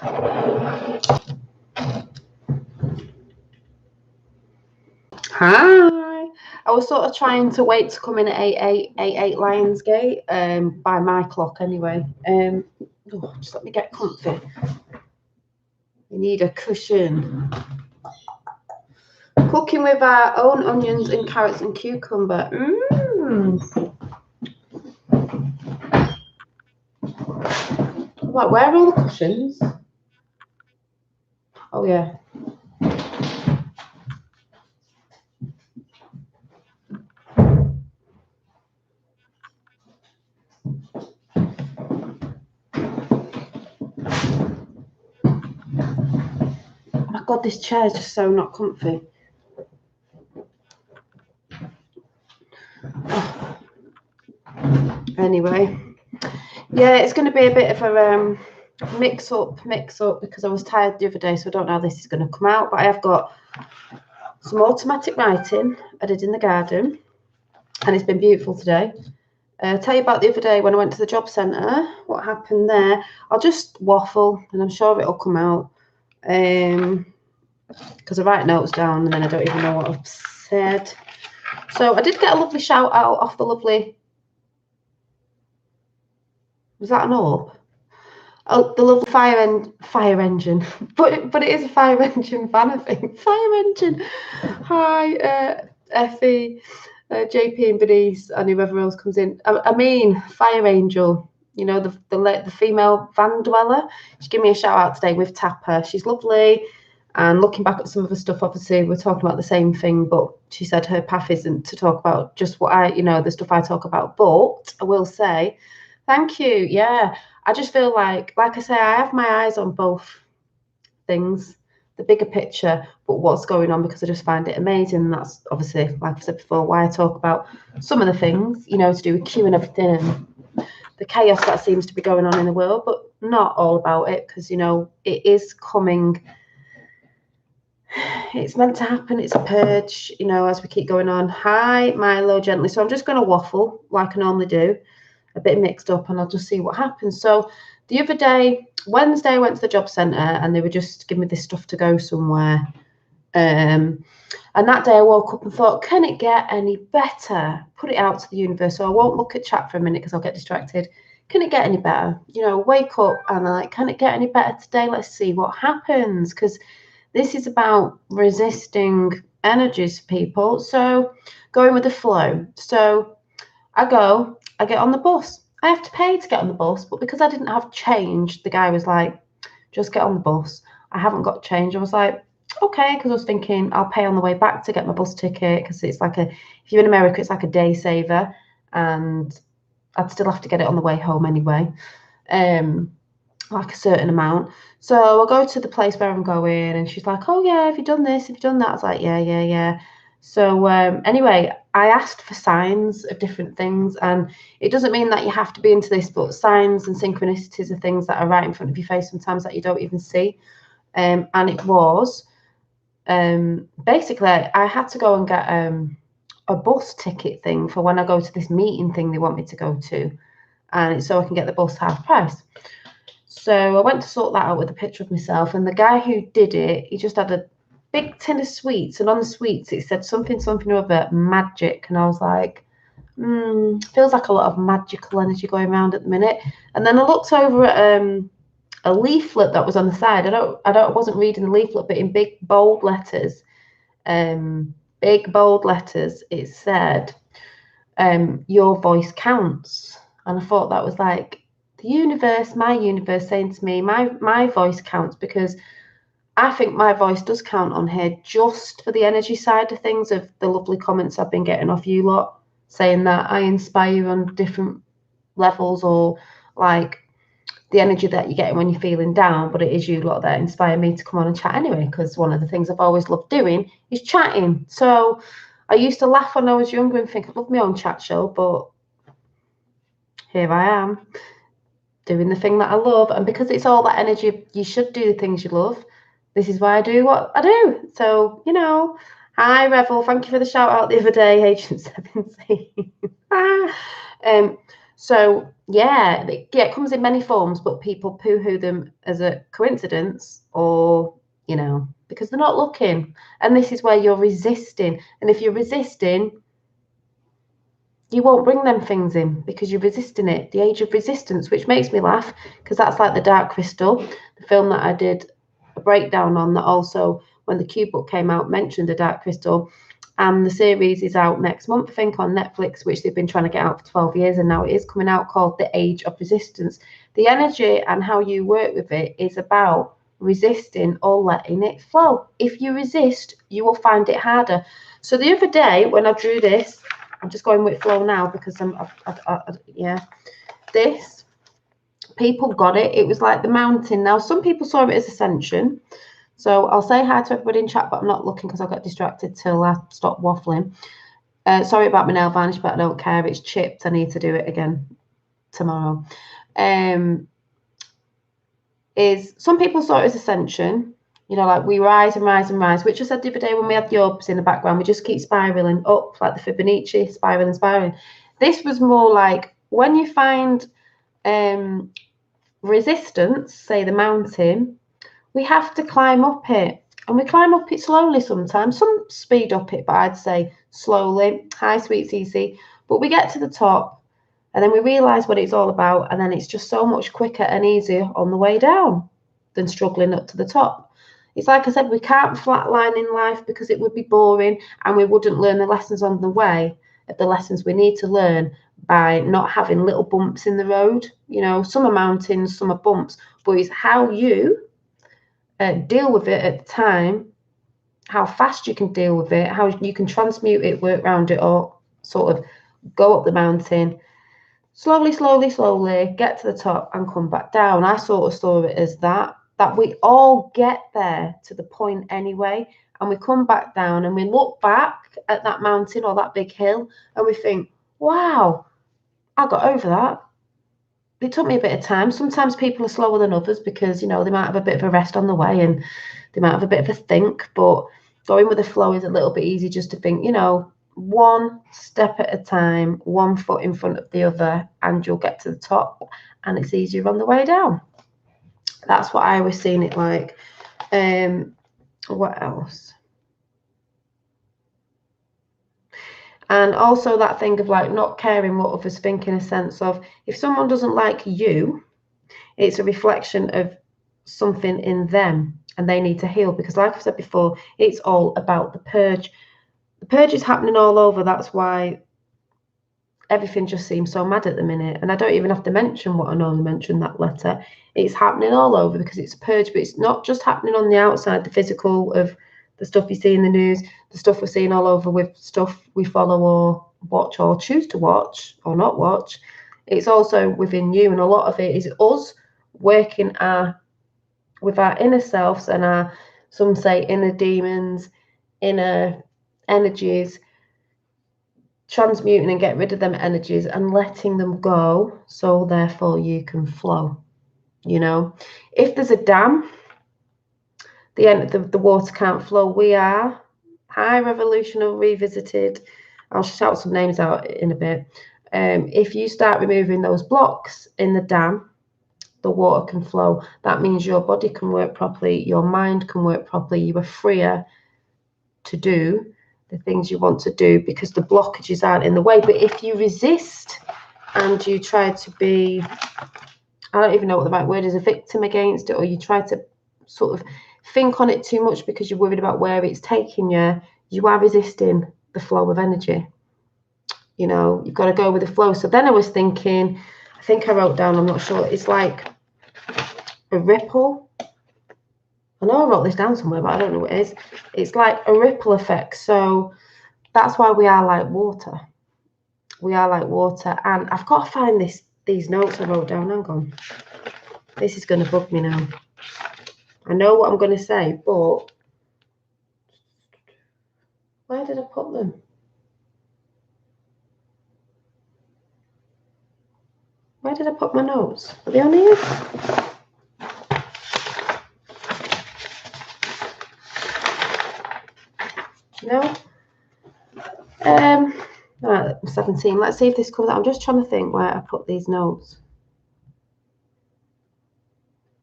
Hi. I was sort of trying to wait to come in at 8 Lionsgate, by my clock anyway. Just let me get comfy. We need a cushion. Cooking with our own onions and carrots and cucumber. Where are all the cushions? Oh yeah. Oh my god, this chair is just so not comfy. Oh. Anyway, yeah, it's going to be a bit of a mix up because I was tired the other day, so I don't know how this is going to come out. But I have got some automatic writing I did in the garden, and it's been beautiful today. Tell you about the other day when I went to the job centre, what happened there. I'll just waffle and I'm sure it'll come out, because I write notes down and then I don't even know what I've said. So I did get a lovely shout out off the lovely, was that an orb? Oh, the lovely fire engine, but it is a fire engine fan, I think. Fire engine. Hi, Effie, JP and Bernice, and whoever else comes in. I mean, Fire Angel. You know, the female van dweller. She gave me a shout out today with Tapper. She's lovely. And looking back at some of the stuff, obviously we're talking about the same thing, but she said her path isn't to talk about just what the stuff I talk about. But I will say, thank you. Yeah. I just feel like I say, I have my eyes on both things, the bigger picture, but what's going on, because I just find it amazing. And that's obviously, like I said before, why I talk about some of the things, to do with Q and everything and the chaos that seems to be going on in the world, but not all about it, because, it is coming. It's meant to happen. It's a purge, as we keep going on. Hi, Milo, gently. So I'm just going to waffle like I normally do, a bit mixed up, and I'll just see what happens. So the other day, Wednesday, I went to the job centre and they were just giving me this stuff to go somewhere. And that day I woke up and thought, can it get any better? Put it out to the universe. So I won't look at chat for a minute because I'll get distracted. Can it get any better? Wake up and I'm like, can it get any better today? Let's see what happens. Because this is about resisting energies, people. So going with the flow. So I get on the bus. I have to pay to get on the bus, but because I didn't have change, the guy was like, just get on the bus. I haven't got change. I was like, okay, because I was thinking I'll pay on the way back to get my bus ticket, because it's like if you're in America, it's like a day saver, and I'd still have to get it on the way home anyway, like a certain amount. So I go to the place where I'm going, and she's like, oh yeah, have you done this? Have you done that? I was like, yeah. So anyway, I asked for signs of different things, and it doesn't mean that you have to be into this, but signs and synchronicities are things that are right in front of your face sometimes that you don't even see. And it was basically I had to go and get a bus ticket thing for when I go to this meeting thing they want me to go to, and so I can get the bus half price. So I went to sort that out with a picture of myself, and the guy who did it, he just had a big tin of sweets, and on the sweets it said something or other magic, and I was like, feels like a lot of magical energy going around at the minute. And then I looked over at a leaflet that was on the side. I wasn't reading the leaflet, but in big bold letters, it said, your voice counts. And I thought that was like the universe, my universe, saying to me, my voice counts, because I think my voice does count on here, just for the energy side of things, of the lovely comments I've been getting off you lot, saying that I inspire you on different levels, or like the energy that you're getting when you're feeling down. But it is you lot that inspire me to come on and chat anyway, because one of the things I've always loved doing is chatting. So I used to laugh when I was younger and think I love my own chat show, but here I am doing the thing that I love. And because it's all that energy, you should do the things you love. This is why I do what I do. So, hi Revel, thank you for the shout out the other day, Agent 17. So yeah, it comes in many forms, but people poo-hoo them as a coincidence, or because they're not looking. And this is where you're resisting. And if you're resisting, you won't bring them things in because you're resisting it. The age of resistance, which makes me laugh because that's like The Dark Crystal, the film that I did a breakdown on, that also, when the Q book came out, mentioned The Dark Crystal. And the series is out next month, I think, on Netflix, which they've been trying to get out for 12 years. And now it is coming out, called The Age of Resistance. The energy and how you work with it is about resisting or letting it flow. If you resist, you will find it harder. So the other day when I drew this, I'm just going with flow now because this, people got it. It was like the mountain. Now, some people saw it as ascension. So I'll say hi to everybody in chat, but I'm not looking because I got distracted till I stopped waffling. Sorry about my nail varnish, but I don't care. It's chipped. I need to do it again tomorrow. Is some people saw it as ascension. Like we rise and rise and rise, which I said the other day when we had the orbs in the background, we just keep spiraling up like the Fibonacci, spiraling, spiraling. This was more like when you find resistance, say the mountain, we have to climb up it. And we climb up it slowly sometimes. Some speed up it, but I'd say slowly. Hi, sweet Cece. But we get to the top and then we realise what it's all about. And then it's just so much quicker and easier on the way down than struggling up to the top. It's like I said, we can't flatline in life because it would be boring and we wouldn't learn the lessons on the way of the lessons we need to learn by not having little bumps in the road. Some are mountains, some are bumps, but it's how you deal with it at the time, how fast you can deal with it, how you can transmute it, work around it, or sort of go up the mountain slowly, get to the top and come back down. I sort of saw it as that we all get there to the point anyway, and we come back down and we look back at that mountain or that big hill and we think, wow, I got over that. It took me a bit of time. Sometimes people are slower than others because, they might have a bit of a rest on the way and they might have a bit of a think, but going with the flow is a little bit easy, just to think, one step at a time, one foot in front of the other, and you'll get to the top and it's easier on the way down. That's what I was seeing it like. What else? And also that thing of like not caring what others think, in a sense of, if someone doesn't like you, it's a reflection of something in them and they need to heal, because like I've said before, it's all about the purge. The purge is happening all over. That's why everything just seems so mad at the minute. And I don't even have to mention what I normally mention, that letter. It's happening all over because it's a purge, but it's not just happening on the outside, the physical of the stuff you see in the news, the stuff we're seeing all over with stuff we follow or watch or choose to watch or not watch. It's also within you, and a lot of it is us working with our inner selves and our, some say, inner demons, inner energies, transmuting and get rid of them energies and letting them go, so therefore you can flow. If there's a dam, the water can't flow. We are High Revolutional Revisited. I'll shout some names out in a bit. If you start removing those blocks in the dam, the water can flow. That means your body can work properly, your mind can work properly, you are freer to do the things you want to do because the blockages aren't in the way. But if you resist and you try to be, I don't even know what the right word is, a victim against it, or you try to sort of think on it too much because you're worried about where it's taking you, you are resisting the flow of energy. You've got to go with the flow. So then I was thinking, I think I wrote down, I'm not sure, it's like a ripple. I know I wrote this down somewhere, but I don't know what it is. It's like a ripple effect. So that's why we are like water. We are like water. And I've got to find these notes I wrote down. Hang on. This is going to bug me now. I know what I'm going to say, but where did I put them? Where did I put my notes? Are they on here? No. Right, 17. Let's see if this comes out. I'm just trying to think where I put these notes.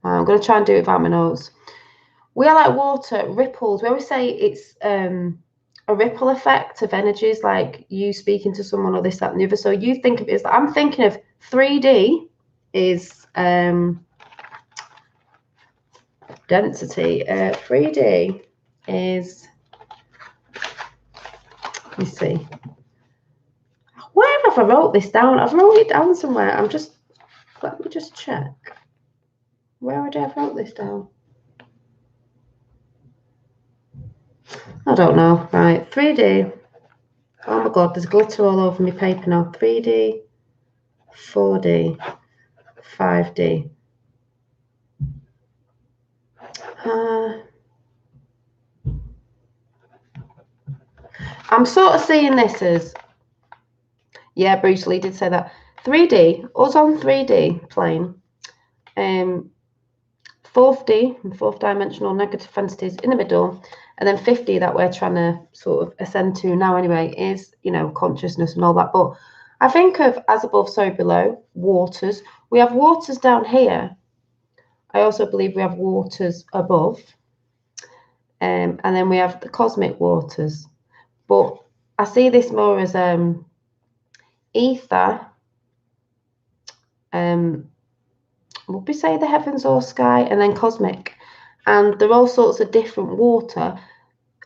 I'm going to try and do it without my notes. We are like water, ripples. We always say it's a ripple effect of energies, like you speaking to someone or this, that, and the other. So you think of it as, I'm thinking of 3D is density. 3D is, let me see. Where have I wrote this down? I've wrote it down somewhere. Let me just check. Where would I have wrote this down? I don't know. Right, 3D. Oh my God, there's glitter all over my paper now. 3D, 4D, 5D. I'm sort of seeing this as, yeah, Bruce Lee did say that. 3D, us on 3D plane, 4th fourth dimensional negative entities in the middle, and then 5D that we're trying to sort of ascend to now anyway is, you know, consciousness and all that. But I think of as above, so below, waters. We have waters down here. I also believe we have waters above. And then we have the cosmic waters. But I see this more as ether. Would we say the heavens or sky, and then cosmic. And there are all sorts of different water,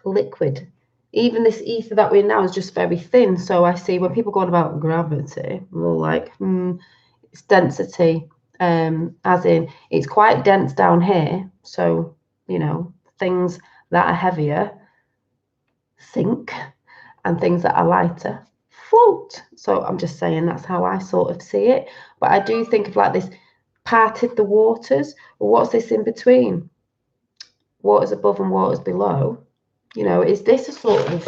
liquid. Even this ether that we're in now is just very thin. So I see when people go on about gravity, we're all like, it's density, as in it's quite dense down here. So, you know, things that are heavier sink and things that are lighter float. So I'm just saying that's how I sort of see it. But I do think of like this parted the waters. Well, what's this in between? Waters above and waters below. You know, is this a sort of,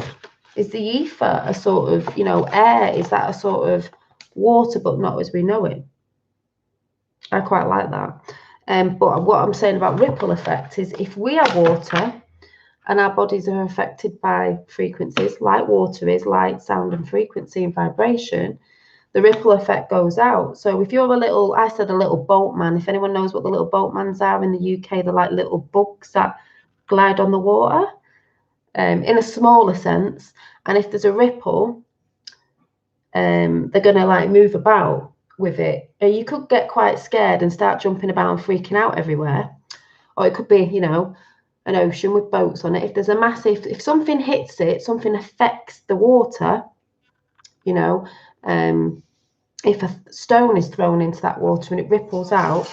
is the ether a sort of, you know, air? Is that a sort of water but not as we know it? I quite like that. But what I'm saying about ripple effect is if we are water and our bodies are affected by frequencies like water is, light, sound and frequency and vibration, the ripple effect goes out. So if you're a little, I said a little boatman, if anyone knows what the little boatmans are in the UK, they're like little bugs that glide on the water, in a smaller sense. And if there's a ripple, they're going to like move about with it. You could get quite scared and start jumping about and freaking out everywhere. Or it could be, you know, an ocean with boats on it. If there's a massive, if something hits it, something affects the water, you know, if a stone is thrown into that water and it ripples out,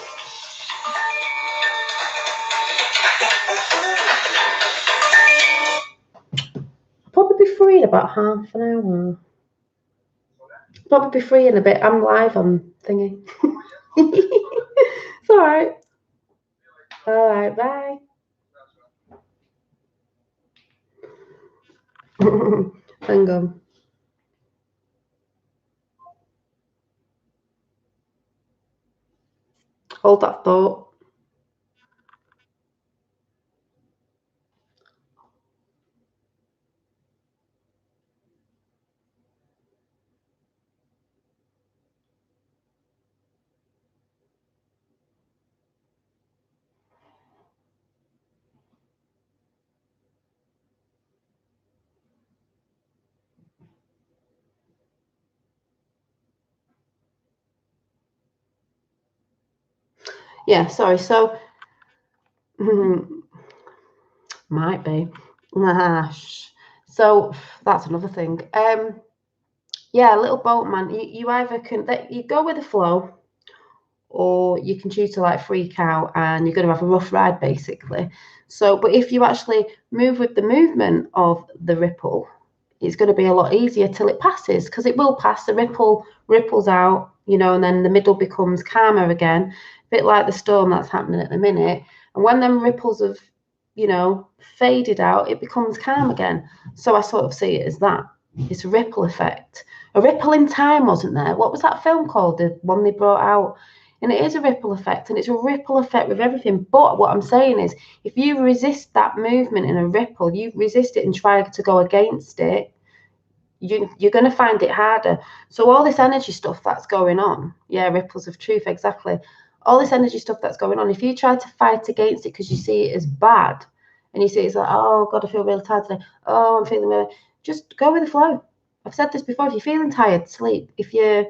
I'll probably be free in about half an hour. Probably be free in a bit. I'm live on thingy. It's all right. All right, bye. Hang on. Hold that thought. Yeah, sorry. So, might be. So that's another thing. Yeah, little boatman. You either can you go with the flow, or you can choose to like freak out and you're going to have a rough ride basically. So, but if you actually move with the movement of the ripple, it's going to be a lot easier till it passes, because it will pass. The ripple ripples out, you know, and then the middle becomes calmer again, a bit like the storm that's happening at the minute. And when them ripples have, you know, faded out, it becomes calm again. So I sort of see it as that. It's a ripple effect. A ripple in time, wasn't there? What was that film called? The one they brought out? And it is a ripple effect, and it's a ripple effect with everything. But what I'm saying is, if you resist that movement in a ripple, you resist it and try to go against it, you're going to find it harder. So all this energy stuff that's going on, yeah, ripples of truth, exactly. All this energy stuff that's going on, if you try to fight against it because you see it as bad, and you see it's like, oh God, I feel really tired today. Oh, I'm feeling really. Just go with the flow. I've said this before. If you're feeling tired, sleep. If you're,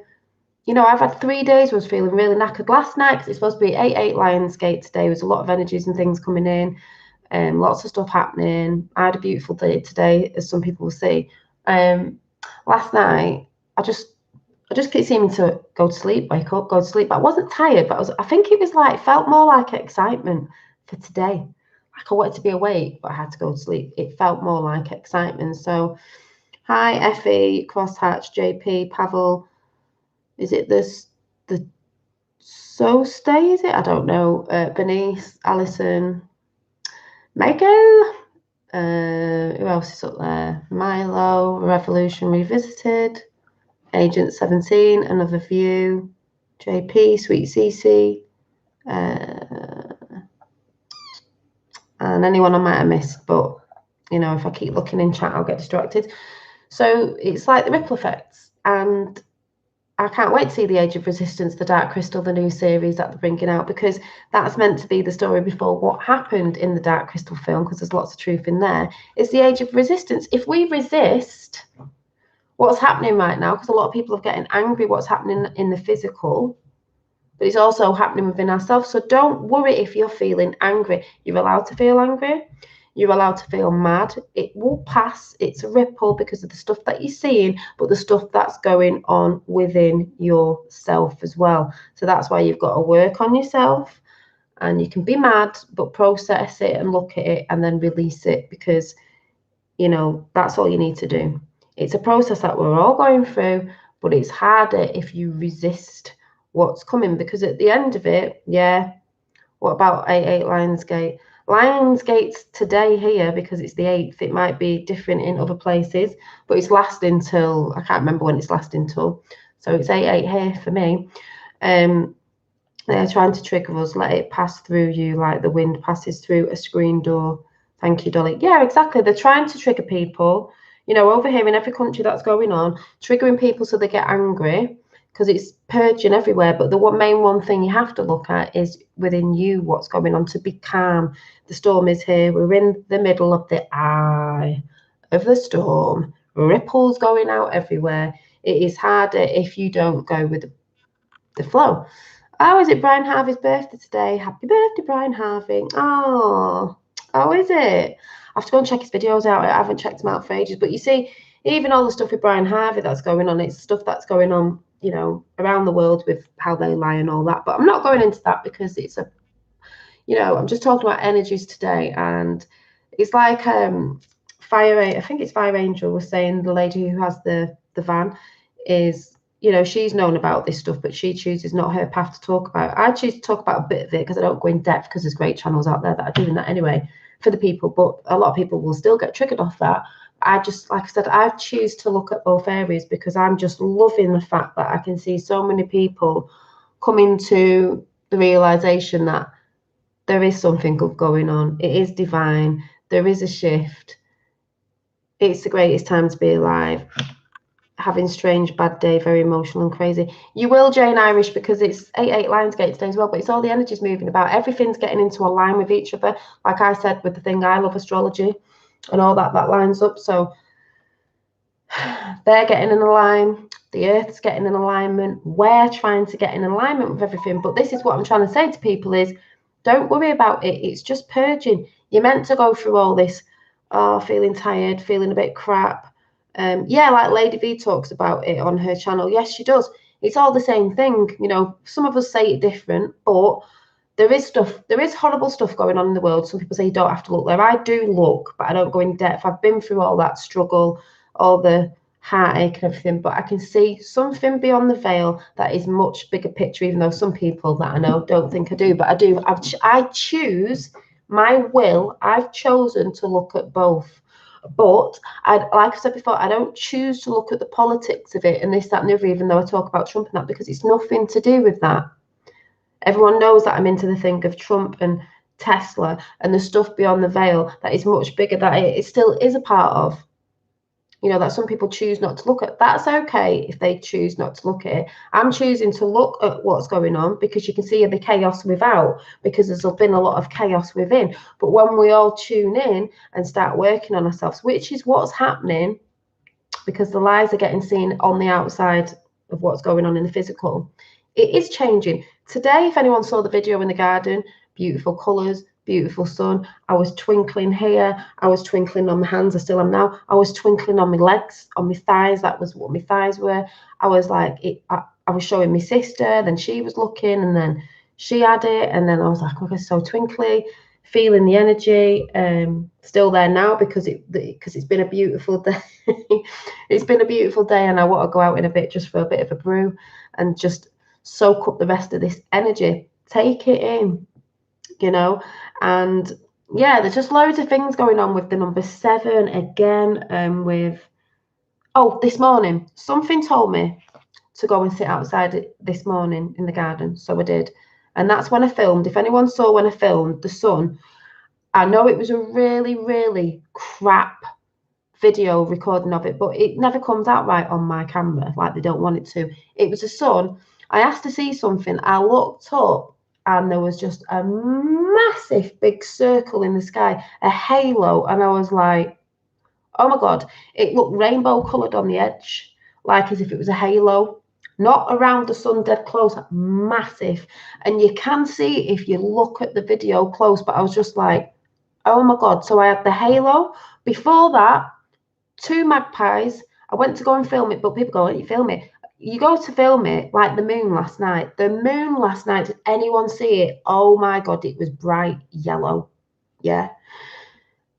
I've had 3 days where I was feeling really knackered last night because it's supposed to be 8/8 Lionsgate today. There was a lot of energies and things coming in, lots of stuff happening. I had a beautiful day today, as some people will see. Last night, I just keep seeming to go to sleep, wake up, go to sleep. But I wasn't tired, but I think it was like, felt more like excitement for today. Like I wanted to be awake, but I had to go to sleep. It felt more like excitement. So, hi, Effie, Crosshatch, JP, Pavel. Is it the So Stay, is it? I don't know. Bernice, Alison, Megan. Who else is up there? Milo, Revolution Revisited, Agent 17, Another View, JP, Sweet Cece, and anyone I might have missed, but if I keep looking in chat, I'll get distracted. So it's like the ripple effects, and I can't wait to see The Age of Resistance, The Dark Crystal, the new series that they're bringing out, because that's meant to be the story before what happened in the Dark Crystal film, because there's lots of truth in there. It's the Age of Resistance. If we resist what's happening right now, because a lot of people are getting angry what's happening in the physical, but it's also happening within ourselves. So don't worry if you're feeling angry. You're allowed to feel angry. You're allowed to feel mad. It will pass. It's a ripple because of the stuff that you're seeing, but the stuff that's going on within yourself as well. So that's why you've got to work on yourself, and you can be mad, but process it and look at it and then release it, because, that's all you need to do. It's a process that we're all going through, but it's harder if you resist what's coming, because at the end of it, yeah, what about 8/8 Lionsgate? Lionsgate's today here because it's the 8th. It might be different in other places, but it's lasting till, I can't remember when it's lasting till. So it's 8/8 here for me. They're trying to trigger us. Let it pass through you like the wind passes through a screen door. Thank you, Dolly. Yeah, exactly. They're trying to trigger people. Over here in every country that's going on, triggering people so they get angry, because it's purging everywhere. But the main thing you have to look at is within you, what's going on, to be calm. The storm is here. We're in the middle of the eye of the storm. Ripples going out everywhere. It is harder if you don't go with the flow. Oh, is it Brian Harvey's birthday today? Happy birthday, Brian Harvey. Oh, is it? I have to go and check his videos out. I haven't checked them out for ages. But you see, even all the stuff with Brian Harvey that's going on, it's stuff that's going on, around the world with how they lie and all that. But I'm not going into that because it's I'm just talking about energies today. And it's like I think it's Fire Angel was saying, the lady who has the van is, she's known about this stuff, but she chooses not her path to talk about. I choose to talk about a bit of it because I don't go in depth, because there's great channels out there that are doing that anyway for the people, but a lot of people will still get triggered off that. I just, like I said, I choose to look at both areas because I'm just loving the fact that I can see so many people coming to the realization that there is something good going on. It is divine. There is a shift. It's the greatest time to be alive. Having strange, bad day, very emotional and crazy. You will, Jane Irish, because it's 8/8 Lionsgate today as well, but it's all the energies moving about. Everything's getting into a line with each other. Like I said, with the thing, I love astrology and all that lines up. So they're getting in a line. The earth's getting in alignment. We're trying to get in alignment with everything. But this is what I'm trying to say to people is, don't worry about it. It's just purging. You're meant to go through all this, feeling tired, feeling a bit crap. Yeah, like Lady V talks about it on her channel. Yes, she does. It's all the same thing. Some of us say it different, but there is horrible stuff going on in the world. Some people say you don't have to look there. I do look, but I don't go in depth. I've been through all that struggle, all the heartache and everything, but I can see something beyond the veil that is much bigger picture, even though some people that I know don't think I do, but I do. I choose my will. I've chosen to look at both. But like I said before, I don't choose to look at the politics of it and this, that, and the other, even though I talk about Trump and that, because it's nothing to do with that. Everyone knows that I'm into the thing of Trump and Tesla and the stuff beyond the veil that is much bigger, that it still is a part of. you know, that some people choose not to look at. That's okay if they choose not to look at it. I'm choosing to look at what's going on because you can see the chaos without, because there's been a lot of chaos within. But when we all tune in and start working on ourselves, which is what's happening, because the lies are getting seen on the outside of what's going on in the physical, it is changing. Today, if anyone saw the video in the garden, beautiful colours, beautiful sun. I was twinkling here. I was twinkling on my hands. I still am now. I was twinkling on my legs, on my thighs. That was what my thighs were. I was like, I was showing my sister. Then she was looking, and then she had it. And then I was like, okay, so twinkly, feeling the energy. Still there now because it's been a beautiful day. It's been a beautiful day, and I want to go out in a bit just for a bit of a brew and just soak up the rest of this energy. Take it in, you know. And yeah, there's just loads of things going on with the number 7 again. This morning something told me to go and sit outside this morning in the garden, so I did. And that's when I filmed. If anyone saw when I filmed the sun, I know it was a really, really crap video recording of it, but it never comes out right on my camera, like they don't want it to. It was the sun. I asked to see something. I looked up, and there was just a massive big circle in the sky, a halo. And I was like, oh my God, it looked rainbow coloured on the edge, like as if it was a halo, not around the sun, dead close, massive. And you can see if you look at the video close, but I was just like, oh my God. So I had the halo. Before that, 2 magpies. I went to go and film it, but people go, why don't you film it? You go to film it like the moon last night. The moon last night, did anyone see it? Oh my God, it was bright yellow. Yeah.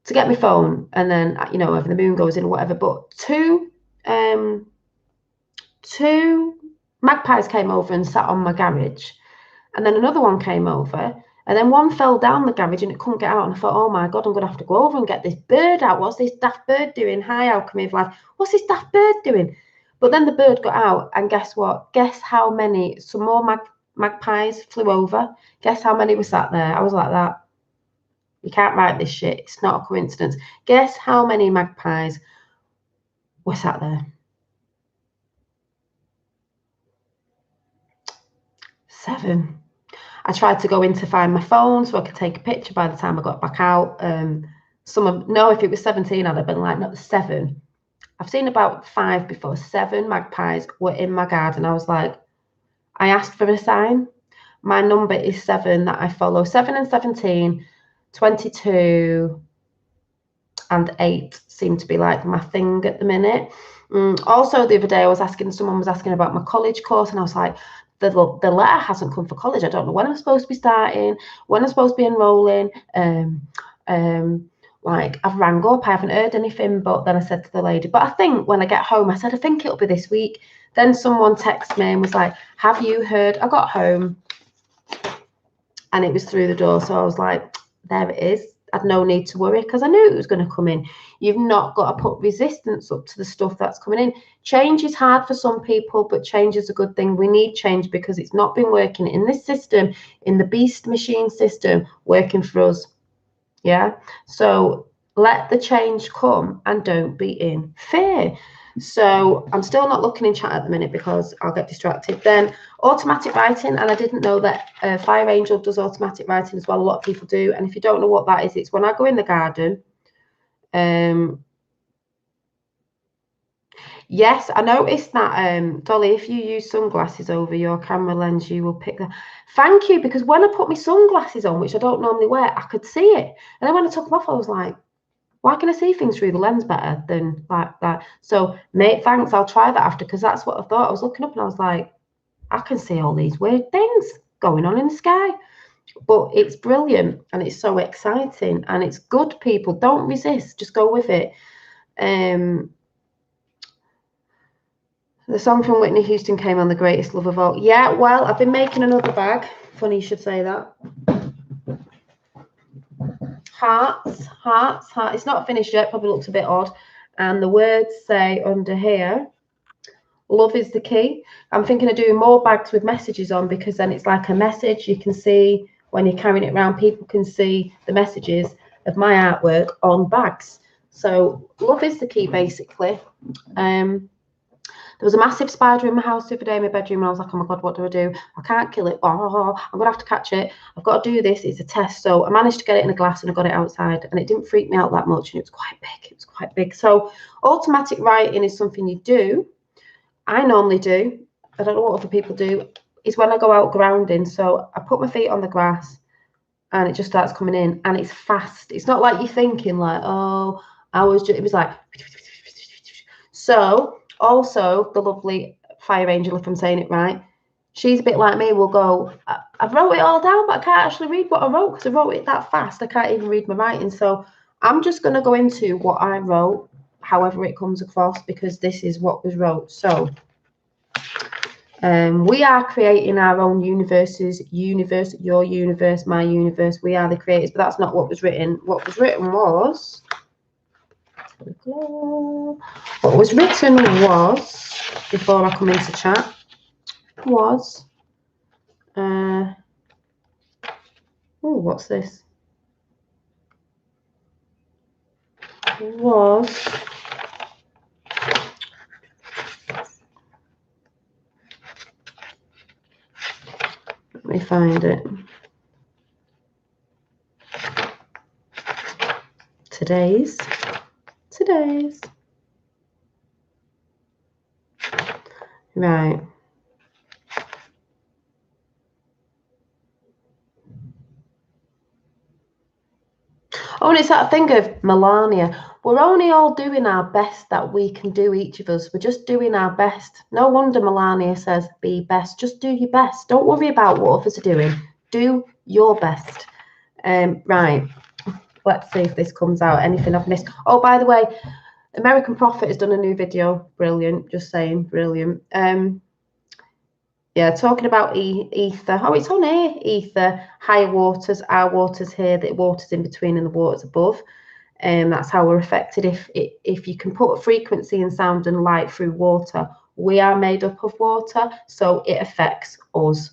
To get my phone, and then, you know, whether the moon goes in or whatever. But two magpies came over and sat on my garage. And then another one came over. And then one fell down the garage and it couldn't get out. And I thought, oh my God, I'm going to have to go over and get this bird out. What's this daft bird doing? Hi, Alchemy of Life. What's this daft bird doing? But then the bird got out, and guess what? Guess how many? Some more magpies flew over. Guess how many were sat there? I was like that. You can't write this shit. It's not a coincidence. Guess how many magpies were sat there? 7. I tried to go in to find my phone so I could take a picture by the time I got back out. If it was 17, I'd have been like, not 7. I've seen about 5 before. 7 magpies were in my garden. I was like, I asked for a sign. My number is 7 that I follow. 7 and 17, 22 and 8 seem to be like my thing at the minute. Also, the other day, someone was asking about my college course, and I was like, the letter hasn't come for college. I don't know when I'm supposed to be starting, when I'm supposed to be enrolling. Like, I've rang up, I haven't heard anything. But then I said to the lady, but I think when I get home, I said, I think it'll be this week. Then someone texted me and was like, have you heard? I got home and it was through the door. So I was like, there it is. I'd no need to worry, because I knew it was going to come in. You've not got to put resistance up to the stuff that's coming in. Change is hard for some people, but change is a good thing. We need change because it's not been working in this system, in the beast machine system, working for us. Yeah. So let the change come and don't be in fear. So I'm still not looking in chat at the minute because I'll get distracted. Then automatic writing, and I didn't know that Fire Angel does automatic writing as well. A lot of people do. And if you don't know what that is, it's when I go in the garden. Yes, I noticed that, Dolly, if you use sunglasses over your camera lens, you will pick that. Thank you, because when I put my sunglasses on, which I don't normally wear, I could see it. And then when I took them off, I was like, why can I see things through the lens better than like that? So, mate, thanks. I'll try that after, because that's what I thought. I was looking up and I was like, I can see all these weird things going on in the sky. But it's brilliant and it's so exciting and it's good, people. Don't resist. Just go with it. The song from Whitney Houston came on The Greatest Love of All. Yeah, well, I've been making another bag. Funny you should say that. Hearts. It's not finished yet, probably looks a bit odd. And the words say under here, love is the key. I'm thinking of doing more bags with messages on, because then it's like a message. You can see when you're carrying it around, people can see the messages of my artwork on bags. So love is the key, basically. There was a massive spider in my house the other day in my bedroom, and I was like, oh my God, what do? I can't kill it. Oh, I'm going to have to catch it. I've got to do this. It's a test. So I managed to get it in a glass and I got it outside, and it didn't freak me out that much, and it was quite big. It was quite big. So automatic writing is something you do. I normally do. I don't know what other people do. Is when I go out grounding. So I put my feet on the grass and it just starts coming in, and it's fast. It's not like you're thinking like, oh, it was like. So also the lovely Fire Angel, if I'm saying it right, she's a bit like me, will go, I've wrote it all down, but I can't actually read what I wrote because I wrote it that fast. I can't even read my writing. So I'm just going to go into what I wrote, however it comes across, because this is what was wrote. So we are creating our own universes, your universe, my universe. We are the creators, but that's not what was written. What was written was, before I come into chat, was, oh, what's this? Was, let me find it. Today's. Right. Oh, and it's that thing of Melania. We're only all doing our best that we can do, each of us. We're just doing our best. No wonder Melania says, be best. Just do your best. Don't worry about what others are doing. Do your best. Right. Let's see if this comes out. Anything I've missed. Oh, by the way, American Prophet has done a new video. Brilliant. Just saying. Brilliant. Yeah, talking about ether. Oh, it's on here. Ether, higher waters, our waters here, the waters in between and the waters above. That's how we're affected. If you can put a frequency and sound and light through water, we are made up of water, so it affects us.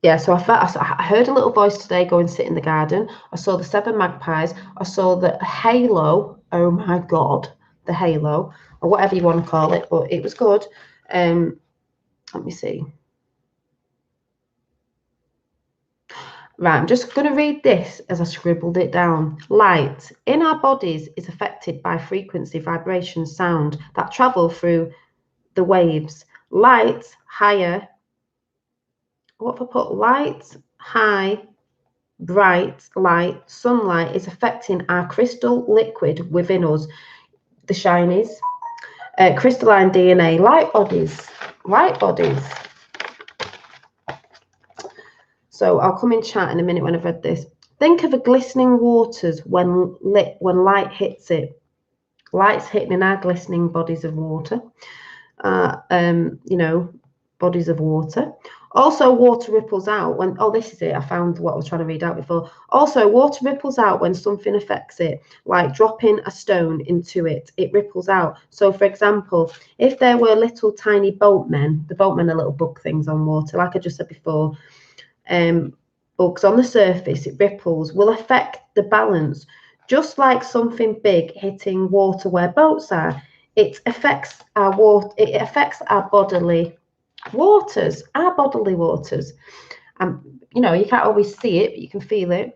Yeah, so I heard a little voice today go and sit in the garden. I saw the 7 magpies. I saw the halo. Oh my God, the halo, or whatever you want to call it, but it was good. Let me see. Right, I'm just going to read this as I scribbled it down. Light in our bodies is affected by frequency, vibration, sound that travel through the waves. Light, higher. What if I put light, high, bright light, sunlight is affecting our crystal liquid within us, the shinies, crystalline DNA, light bodies. So I'll come in chat in a minute when I've read this. Think of the glistening waters when light hits it. Light's hitting in our glistening bodies of water. Bodies of water. Also, water ripples out when, oh, this is it. I found what I was trying to read out before. Also, water ripples out when something affects it, like dropping a stone into it. It ripples out. So, for example, if there were little tiny boatmen, the boatmen are little bug things on water, like I just said before, bugs on the surface, it ripples, will affect the balance. Just like something big hitting water where boats are, it affects our water. It affects our bodily waters. You can't always see it, but you can feel it.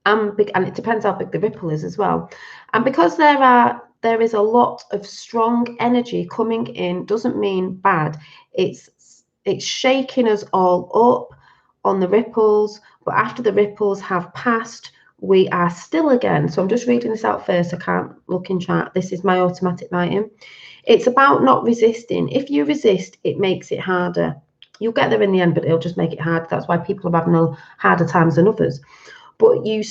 And it depends how big the ripple is as well. And because there is a lot of strong energy coming in, doesn't mean bad. It's shaking us all up on the ripples, but after the ripples have passed, we are still again. So I'm just reading this out first. I can't look in chat. This is my automatic writing. It's about not resisting. If you resist, it makes it harder. You'll get there in the end, but it'll just make it hard. That's why people are having harder times than others. But you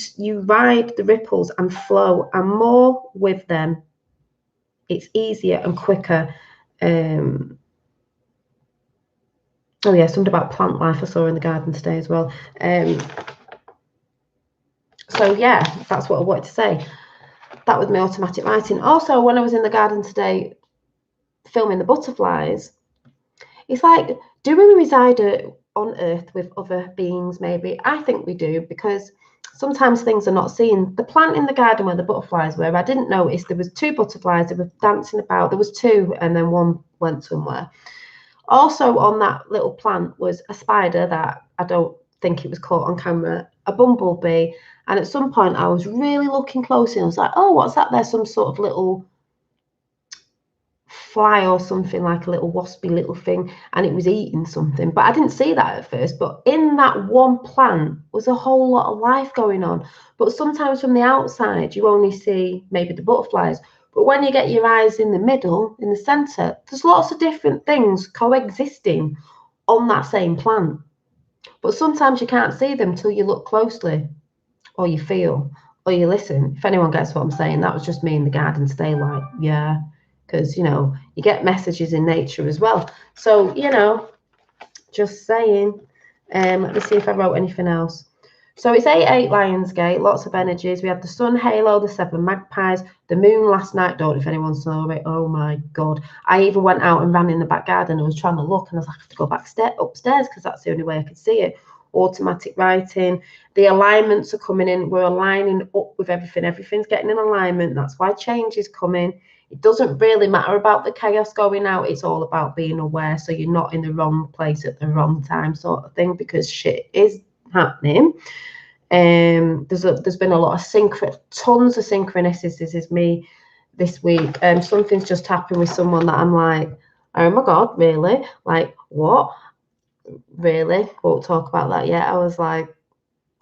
ride the ripples and flow, and more with them, it's easier and quicker. Oh yeah, something about plant life I saw in the garden today as well. So yeah, that's what I wanted to say. That was my automatic writing. Also, when I was in the garden today filming the butterflies, it's like, do we reside on Earth with other beings, maybe. I think we do, because sometimes things are not seen. The plant in the garden where the butterflies were, I didn't notice there was 2 butterflies that were dancing about. There was 2 and then one went somewhere. Also on that little plant was a spider that I don't think it was caught on camera, a bumblebee. And at some point I was really looking closely and I was like, oh, what's that? There's some sort of little fly or something, like a little waspy little thing, and it was eating something, but I didn't see that at first. But in that one plant was a whole lot of life going on. But sometimes from the outside you only see maybe the butterflies, but when you get your eyes in the middle, in the center, there's lots of different things coexisting on that same plant. But sometimes you can't see them till you look closely, or you feel, or you listen. If anyone gets what I'm saying, that was just me in the garden today, like, yeah, because, you know, you get messages in nature as well. So, you know, just saying. Let me see if I wrote anything else. So it's 8/8 Lionsgate, lots of energies. We had the sun halo, the 7 magpies, the moon last night. Don't know if anyone saw it. Oh my God. I even went out and ran in the back garden and was trying to look, and I was like, I have to go back upstairs because that's the only way I could see it. Automatic writing. The alignments are coming in. We're aligning up with everything. Everything's getting in alignment. That's why change is coming. It doesn't really matter about the chaos going out. It's all about being aware, so you're not in the wrong place at the wrong time, sort of thing, because shit is happening. There's been a lot of tons of synchronicities. This is me this week. Something's just happened with someone that I'm like, oh my God, really? Like, what? Really? Won't talk about that yet. I was like,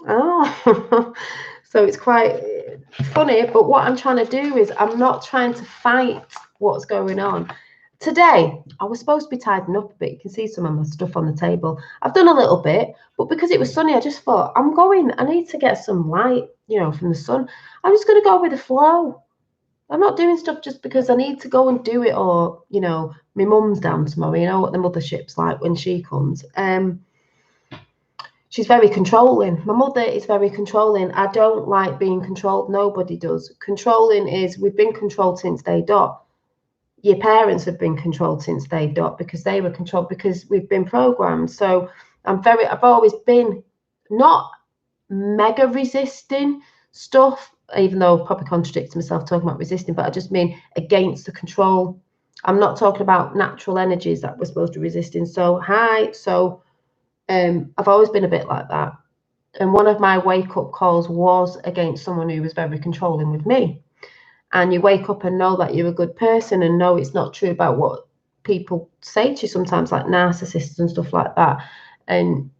oh. So it's quite funny, but what I'm trying to do is I'm not trying to fight what's going on. Today, I was supposed to be tidying up a bit. You can see some of my stuff on the table. I've done a little bit, but because it was sunny, I just thought, I need to get some light, you know, from the sun. I'm just going to go with the flow. I'm not doing stuff just because I need to go and do it, or, you know, my mum's down tomorrow. You know what the mothership's like when she comes. She's very controlling. My mother is very controlling. I don't like being controlled. Nobody does. Controlling is, we've been controlled since day dot. Your parents have been controlled since day dot because they were controlled, because we've been programmed. So I've always been not mega resisting stuff, even though I probably contradicts myself talking about resisting, but I just mean against the control. I'm not talking about natural energies that we're supposed to resist in. So I've always been a bit like that. And one of my wake-up calls was against someone who was very controlling with me. And you wake up and know that you're a good person, and know it's not true about what people say to you sometimes, like narcissists and stuff like that. And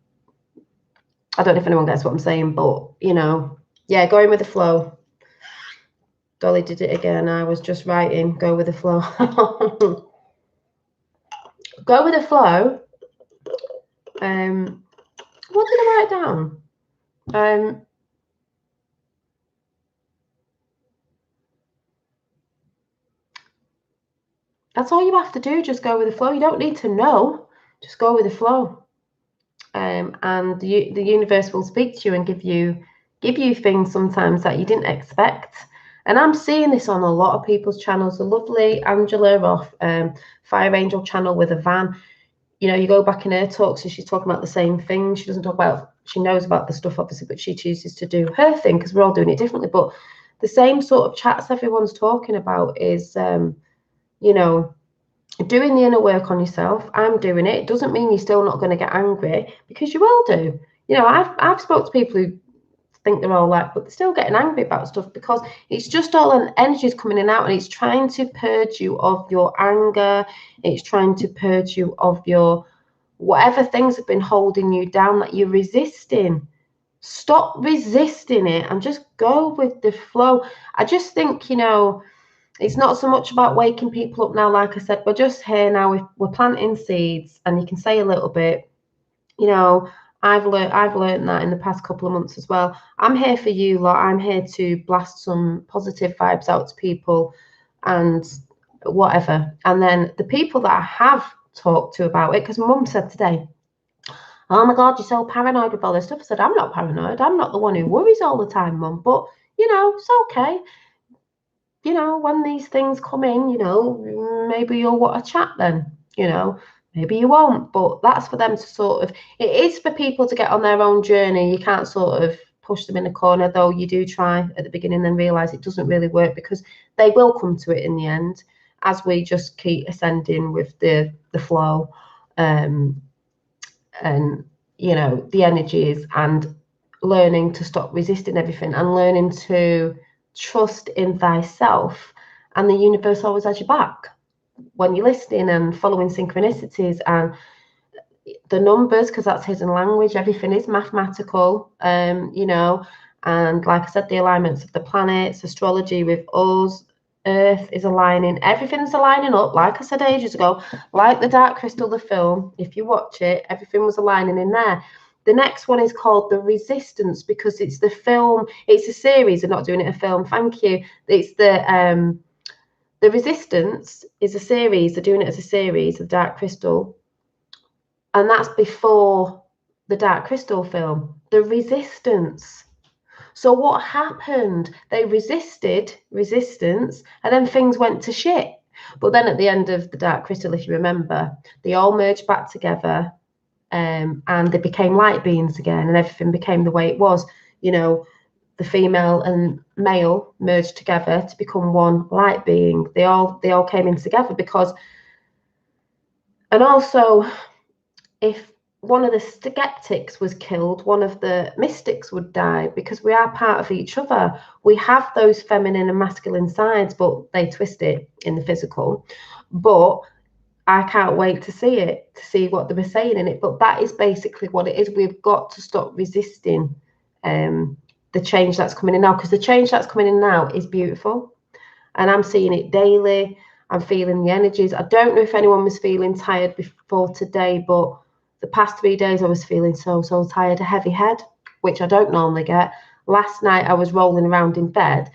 I don't know if anyone gets what I'm saying, but, you know, yeah, going with the flow. Dolly did it again. I was just writing, go with the flow. Go with the flow. What did I write down? That's all you have to do. Just go with the flow. You don't need to know. Just go with the flow. And the universe will speak to you and give you things sometimes that you didn't expect. And I'm seeing this on a lot of people's channels. The lovely Angela off Fire Angel channel with a van. You know, you go back in her talks and she's talking about the same thing. She doesn't talk about, she knows about the stuff obviously, but she chooses to do her thing because we're all doing it differently. But the same sort of chats everyone's talking about is, you know, doing the inner work on yourself. I'm doing it. It doesn't mean you're still not going to get angry, because you will do. You know, I've spoke to people who think they're all like, but they're still getting angry about stuff, because it's just all an energies coming in and out, and it's trying to purge you of your anger. It's trying to purge you of your whatever things have been holding you down that you're resisting. Stop resisting it and just go with the flow. I just think, you know, it's not so much about waking people up now. Like I said, we're just here now. We're planting seeds, and you can say a little bit, you know, I've learned that in the past couple of months as well. I'm here for you lot. I'm here to blast some positive vibes out to people and whatever. And then the people that I have talked to about it, because Mum said today, oh my God, you're so paranoid with all this stuff. I said, I'm not paranoid. I'm not the one who worries all the time, Mum. But, you know, it's okay. You know, when these things come in, you know, maybe you'll want to chat then, you know. maybe you won't, but that's for them to sort of, it is for people to get on their own journey. You can't sort of push them in a corner, though you do try at the beginning, then realize it doesn't really work, because they will come to it in the end, as we just keep ascending with the flow, and you know, the energies, and learning to stop resisting everything, and learning to trust in thyself, and the universe always has your back when you're listening and following synchronicities and the numbers, because that's hidden language. Everything is mathematical, you know, and like I said, the alignments of the planets, astrology with us, Earth is aligning, everything's aligning up, like I said ages ago, like the Dark Crystal, the film. If you watch it, everything was aligning in there. The next one is called The Resistance, because it's the film, it's a series. They're not doing it a film, thank you. It's the Resistance is a series. They're doing it as a series of Dark Crystal, and that's before the Dark Crystal film, The Resistance. So what happened? They resisted resistance, and then things went to shit. But then at the end of the Dark Crystal, if you remember, they all merged back together, and they became light beings again, and everything became the way it was. You know, the female and male merged together to become one light being. They all came in together, because, and also, if one of the skeptics was killed, one of the mystics would die, because we are part of each other. We have those feminine and masculine sides, but they twist it in the physical. But I can't wait to see it, to see what they were saying in it. But that is basically what it is. We've got to stop resisting the change that's coming in now, because the change that's coming in now is beautiful, and I'm seeing it daily. I'm feeling the energies. I don't know if anyone was feeling tired before today, but the past 3 days I was feeling so tired, a heavy head, which I don't normally get. Last night I was rolling around in bed,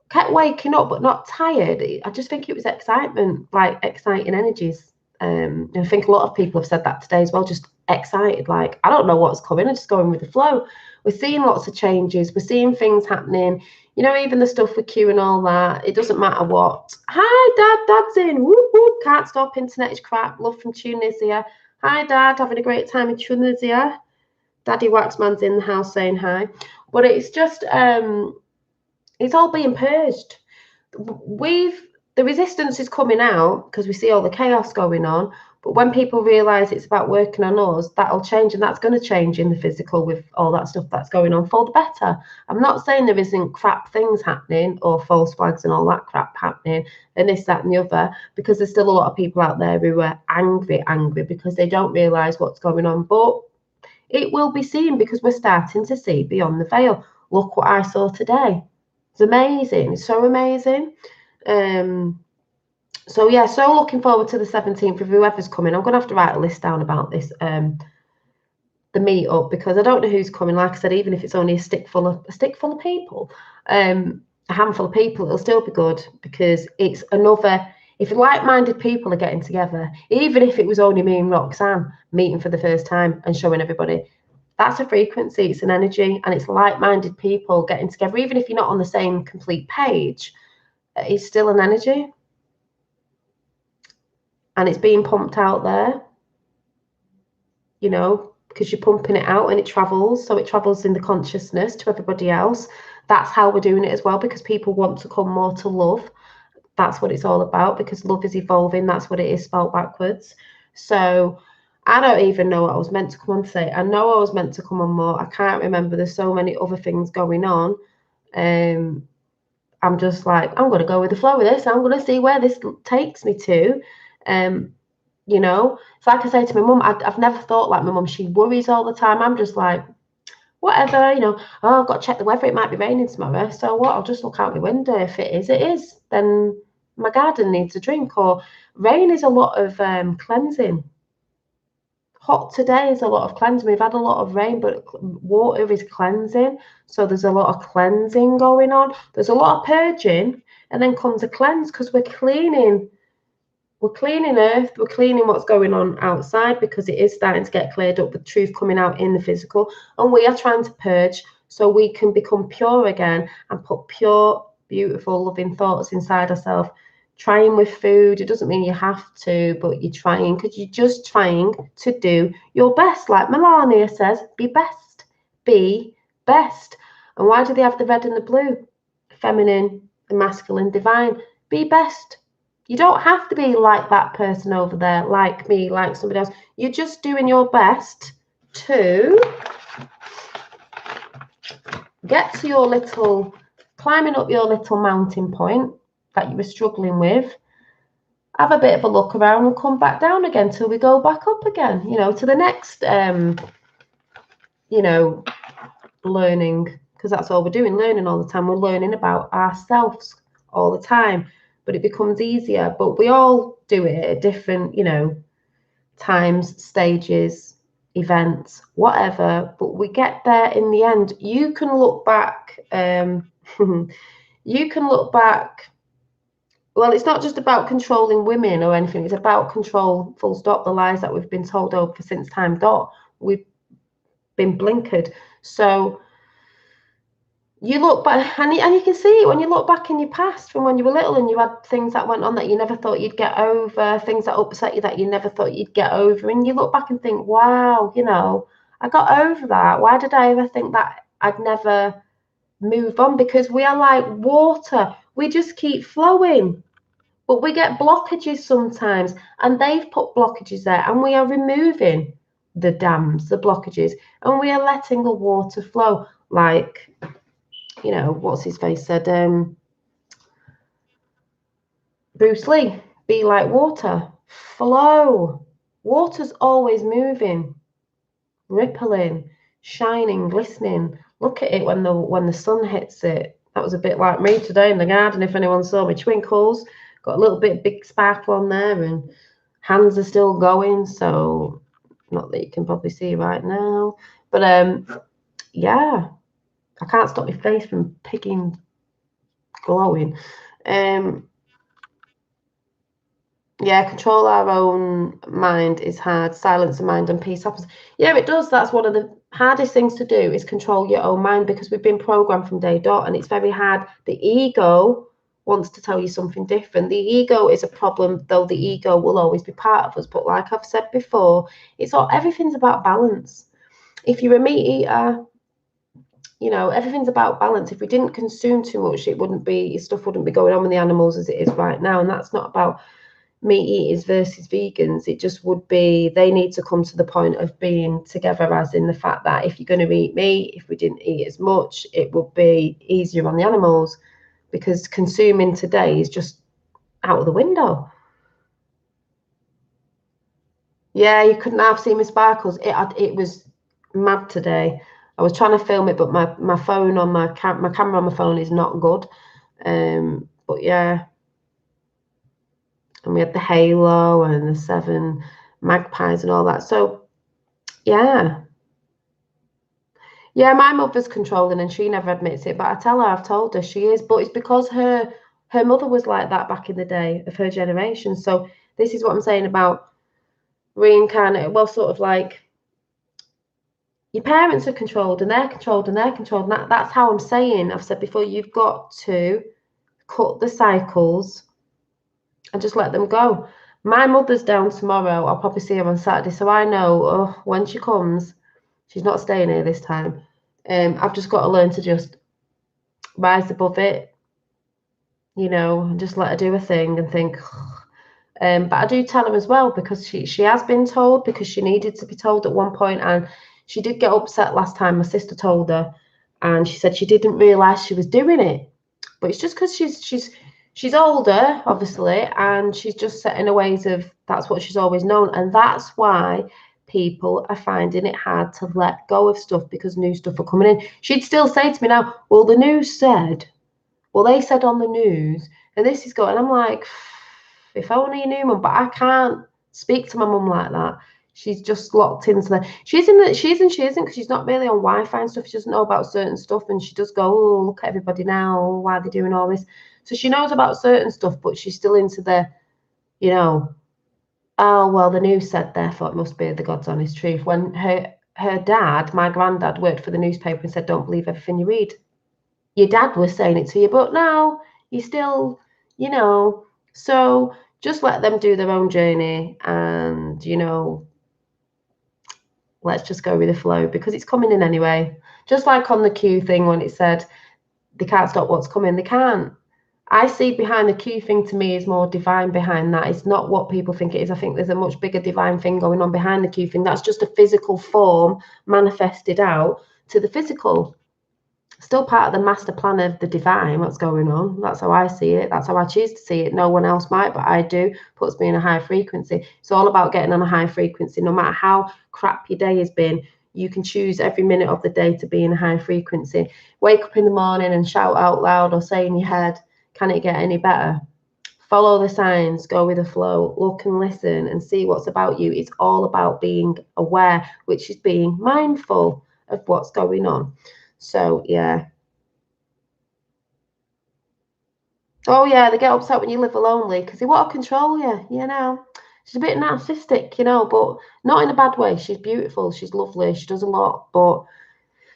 kept waking up, but not tired. I just think it was excitement, like exciting energies. And I think a lot of people have said that today as well, just excited, like, I don't know what's coming, I'm just going with the flow. We're seeing lots of changes, we're seeing things happening, you know, even the stuff with Q and all that, it doesn't matter what. Hi Dad's in, whoop whoop, can't stop, internet is crap, love from Tunisia. Hi Dad, having a great time in Tunisia. Daddy Waxman's in the house saying hi. But it's just it's all being purged. The resistance is coming out because we see all the chaos going on. But when people realize it's about working on us, that'll change, and that's going to change in the physical with all that stuff that's going on for the better. I'm not saying there isn't crap things happening or false flags and all that crap happening and this, that, and the other, because there's still a lot of people out there who are angry because they don't realize what's going on. But it will be seen, because we're starting to see beyond the veil. Look what I saw today. It's amazing. It's so amazing. So yeah, so looking forward to the 17th of whoever's coming. I'm gonna have to write a list down about this, the meetup, because I don't know who's coming. Like I said, even if it's only a stick full of people, a handful of people, it'll still be good, because it's another, if like-minded people are getting together, even if it was only me and Roxanne meeting for the first time and showing everybody, that's a frequency, it's an energy, and it's like-minded people getting together. Even if you're not on the same complete page, it's still an energy, and it's being pumped out there, you know, because you're pumping it out and it travels. So it travels in the consciousness to everybody else. That's how we're doing it as well, because people want to come more to love. That's what it's all about, because love is evolving. That's what it is, spelled backwards. So I don't even know what I was meant to come on to say. I know I was meant to come on more. I can't remember. There's so many other things going on. I'm just like, I'm going to go with the flow with this. I'm going to see where this takes me to. You know, it's like I say to my mum, I've never thought like my mum. She worries all the time. I'm just like, whatever, you know, oh, I've got to check the weather. It might be raining tomorrow. So what? I'll just look out my window. If it is, it is. Then my garden needs a drink. Or rain is a lot of cleansing. Hot today is a lot of cleansing. We've had a lot of rain, but water is cleansing. So there's a lot of cleansing going on. There's a lot of purging, and then comes a cleanse, because we're cleaning. We're cleaning Earth, we're cleaning what's going on outside, because it is starting to get cleared up with truth coming out in the physical. And we are trying to purge so we can become pure again and put pure, beautiful, loving thoughts inside ourselves, trying with food. It doesn't mean you have to, but you're trying because you're just trying to do your best. Like Melania says, be best. Be best. And why do they have the red and the blue? Feminine, the masculine, divine. Be best. You don't have to be like that person over there, like me, like somebody else. You're just doing your best to get to your little, climbing up your little mountain point that you were struggling with. Have a bit of a look around and come back down again till we go back up again, to the next, learning, because that's all we're doing, learning all the time. We're learning about ourselves all the time, but it becomes easier. But we all do it at different, times, stages, events, whatever. But we get there in the end. You can look back. You can look back. Well, it's not just about controlling women or anything. It's about control, full stop, the lies that we've been told over since time dot. We've been blinkered. So you look back, and you can see it when you look back in your past from when you were little and you had things that went on that you never thought you'd get over, things that upset you that you never thought you'd get over. And you look back and think, wow, I got over that. Why did I ever think that I'd never move on? Because we are like water. We just keep flowing. But we get blockages sometimes, and they've put blockages there, and we are removing the dams, the blockages, and we are letting the water flow. Like, what's his face said, Bruce Lee, be like water, flow. Water's always moving, rippling, shining, glistening. Look at it when the sun hits it. That was a bit like me today in the garden. If anyone saw me twinkles, got a little bit big sparkle on there, and hands are still going. So, not that you can probably see right now, but yeah, I can't stop my face from picking, glowing. Yeah, control our own mind is hard. Silence the mind and peace happens. Yeah, it does. That's one of the hardest things to do, is control your own mind, because we've been programmed from day dot, and it's very hard. The ego wants to tell you something different. The ego is a problem, though the ego will always be part of us. But like I've said before, everything's about balance. If you're a meat eater, everything's about balance. If we didn't consume too much, stuff wouldn't be going on with the animals as it is right now. And that's not about meat eaters versus vegans. It just would be, they need to come to the point of being together, as in the fact that if you're going to eat meat, if we didn't eat as much, it would be easier on the animals, because consuming today is just out of the window. Yeah, you couldn't have seen my sparkles. It was mad today. I was trying to film it, but my phone on my camera on my phone is not good. But yeah. And we had the halo and the 7 magpies and all that. So yeah. Yeah, my mother's controlling, and she never admits it, but I've told her she is. But it's because her mother was like that back in the day of her generation. So this is what I'm saying about reincarnate. Well, sort of like, your parents are controlled, and they're controlled, and they're controlled. And that's how I'm saying, I've said before, you've got to cut the cycles and just let them go. My mother's down tomorrow. I'll probably see her on Saturday. So I know when she comes, she's not staying here this time. I've just got to learn to just rise above it, and just let her do a thing and think. But I do tell her as well, because she has been told, because she needed to be told at one point, and she did get upset last time. My sister told her, and she said she didn't realise she was doing it. But it's just because she's older, obviously, and she's just set in her ways of, that's what she's always known. And that's why people are finding it hard to let go of stuff, because new stuff are coming in. She'd still say to me now, well, the news said, well, they said on the news, and this is going. I'm like, if only you knew, Mum, but I can't speak to my mum like that. She's just locked into she isn't, because she's not really on Wi-Fi and stuff. She doesn't know about certain stuff, and she does go, oh, look at everybody now, why are they doing all this? So she knows about certain stuff, but she's still into the, oh, well, the news said, therefore it must be the God's honest truth. When her dad, my granddad, worked for the newspaper and said, don't believe everything you read. Your dad was saying it to you, but now you still, So just let them do their own journey, and, you know, let's just go with the flow, because it's coming in anyway. Just like on the Q thing when it said they can't stop what's coming, they can't. I see behind the Q thing, to me, is more divine behind that. It's not what people think it is. I think there's a much bigger divine thing going on behind the Q thing. That's just a physical form manifested out to the physical. Still part of the master plan of the divine, what's going on. That's how I see it. That's how I choose to see it. No one else might, but I do. Puts me in a high frequency. It's all about getting on a high frequency. No matter how crap your day has been, you can choose every minute of the day to be in a high frequency. Wake up in the morning and shout out loud or say in your head, can it get any better? Follow the signs, go with the flow, look and listen and see what's about you. It's all about being aware, which is being mindful of what's going on. So, yeah. Oh, yeah, they get upset when you live alone because they want to control you, you know. She's a bit narcissistic, you know, but not in a bad way. She's beautiful. She's lovely. She does a lot, but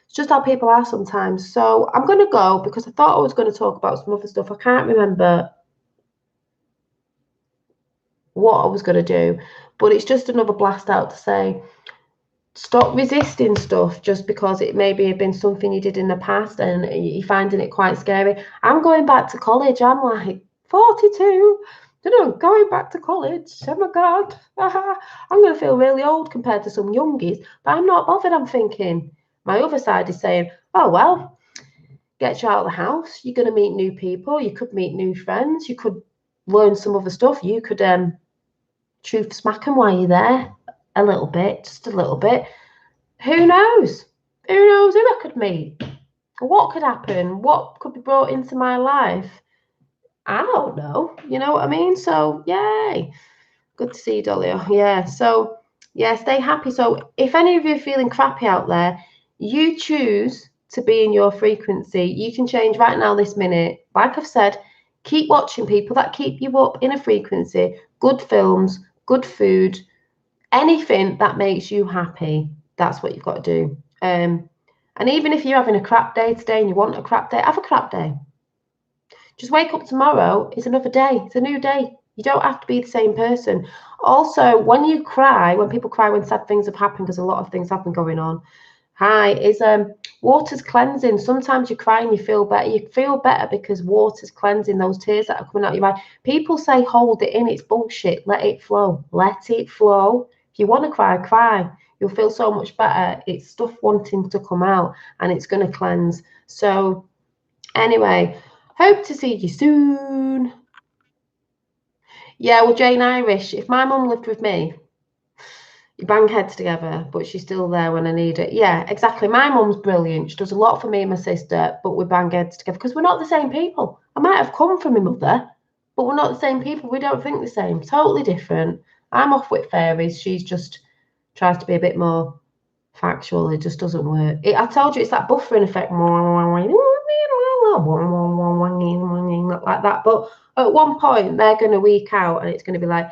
it's just how people are sometimes. So I'm going to go because I thought I was going to talk about some other stuff. I can't remember what I was going to do, but it's just another blast out to say, stop resisting stuff just because it maybe have been something you did in the past and you're finding it quite scary. I'm going back to college. I'm like 42. You know, going back to college. Oh my God. I'm going to feel really old compared to some youngies, but I'm not bothered. I'm thinking, my other side is saying, oh, well, get you out of the house. You're going to meet new people. You could meet new friends. You could learn some other stuff. You could truth smack them while you're there a little bit, just a little bit. Who knows? Who knows who I could meet? What could happen? What could be brought into my life? I don't know. You know what I mean? So, yay. Good to see you, Dolly. Yeah. So, yeah, stay happy. So, if any of you are feeling crappy out there, you choose to be in your frequency. You can change right now, this minute. Like I've said, keep watching people that keep you up in a frequency. Good films, good food, anything that makes you happy. That's what you've got to do. And even if you're having a crap day today and you want a crap day, have a crap day. Just wake up tomorrow. It's another day. It's a new day. You don't have to be the same person. Also, when you cry, when people cry when sad things have happened, because a lot of things have been going on, water's cleansing. Sometimes you cry and you feel better. You feel better because water's cleansing those tears that are coming out of your eye. People say hold it in. It's bullshit. Let it flow. Let it flow. If you want to cry, cry. You'll feel so much better. It's stuff wanting to come out and it's going to cleanse. So anyway, hope to see you soon. Yeah, well, Jane Irish, if my mum lived with me, you bang heads together, but she's still there when I need it. Yeah, exactly. My mum's brilliant. She does a lot for me and my sister, but we bang heads together because we're not the same people. I might have come from my mother, but we're not the same people. We don't think the same. Totally different. I'm off with fairies. She's just tries to be a bit more factual. It just doesn't work. I told you it's that buffering effect. Like that. But at one point, they're going to weak out and it's going to be like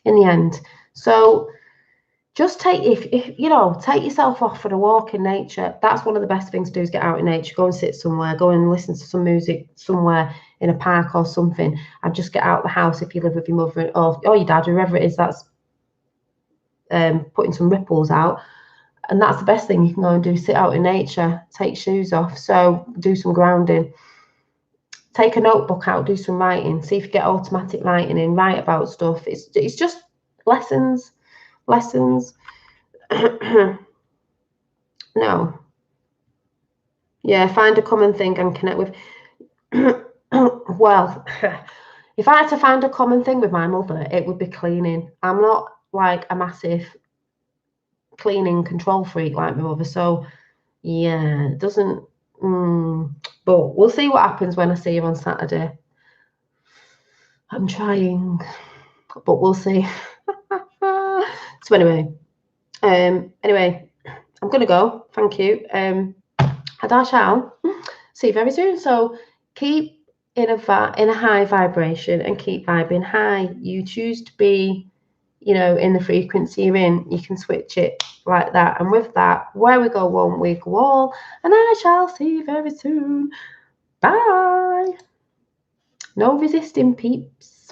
in the end. So just take take yourself off for a walk in nature. That's one of the best things to do, is get out in nature. Go and sit somewhere, go and listen to some music somewhere in a park or something, and just get out of the house if you live with your mother or your dad, whoever it is that's putting some ripples out. And that's the best thing you can go and do, sit out in nature, take shoes off. So do some grounding, take a notebook out, do some writing, see if you get automatic writing in, write about stuff. It's just lessons. No. Yeah, find a common thing and connect with. Well, if I had to find a common thing with my mother, it would be cleaning. I'm not like a massive cleaning control freak like my mother, so yeah, it doesn't. But we'll see what happens when I see her on Saturday. I'm trying, but we'll see. So anyway, I'm gonna go. Thank you. And I shall see you very soon. So keep in a high vibration and keep vibing high. You choose to be, in the frequency you're in. You can switch it like that. And with that, where we go one, we go all. And I shall see you very soon. Bye. No resisting, peeps.